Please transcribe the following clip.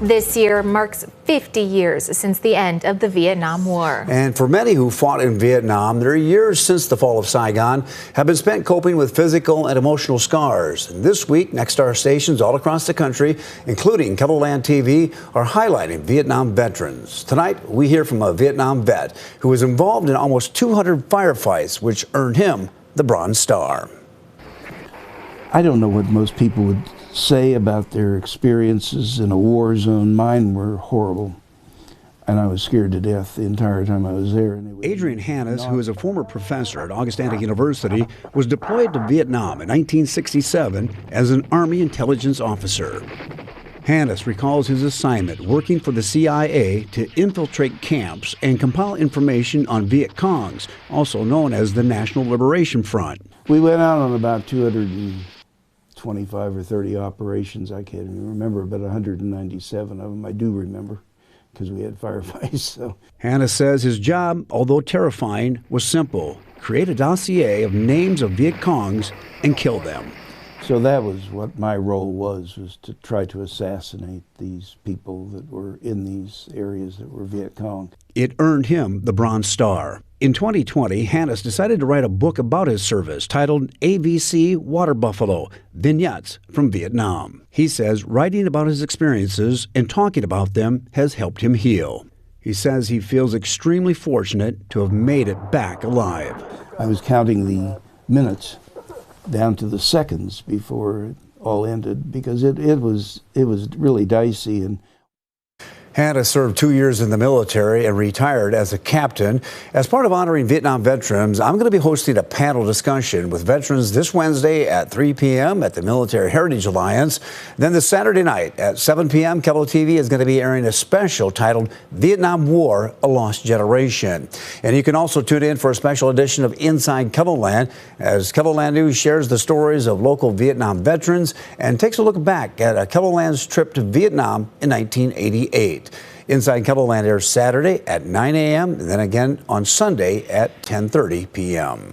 This year marks 50 years since the end of the Vietnam War. And for many who fought in Vietnam, their years since the fall of Saigon have been spent coping with physical and emotional scars. And this week, Nexstar stations all across the country, including KELOLAND TV, are highlighting Vietnam veterans. Tonight, we hear from a Vietnam vet who was involved in almost 200 firefights, which earned him the Bronze Star. I don't know what most people would say about their experiences in a war zone. Mine were horrible, and I was scared to death the entire time I was there. Adrian Hannes, who is a former professor at Augustana University, was deployed to Vietnam in 1967 as an Army intelligence officer. Hannes recalls his assignment working for the CIA to infiltrate camps and compile information on Viet Congs, also known as the National Liberation Front. We went out on about 225 or 30 operations. I can't even remember, but 197 of them I do remember because we had firefights. So. Hannes says his job, although terrifying, was simple: create a dossier of names of Viet Congs and kill them. So that was what my role was to try to assassinate these people that were in these areas that were Viet Cong. It earned him the Bronze Star. In 2020, Hannes decided to write a book about his service titled AVC Water Buffalo: Vignettes from Vietnam. He says writing about his experiences and talking about them has helped him heal. He says he feels extremely fortunate to have made it back alive. I was counting the minutes down to the seconds before it all ended because it was really dicey. And Hannes served 2 years in the military and retired as a captain. As part of honoring Vietnam veterans, I'm going to be hosting a panel discussion with veterans this Wednesday at 3 p.m. at the Military Heritage Alliance. Then this Saturday night at 7 p.m., KELO TV is going to be airing a special titled Vietnam War: A Lost Generation. And you can also tune in for a special edition of Inside KELOLAND as KELOLAND News shares the stories of local Vietnam veterans and takes a look back at KELOLAND's trip to Vietnam in 1988. Inside KELOLAND airs Saturday at 9 a.m. and then again on Sunday at 10:30 p.m.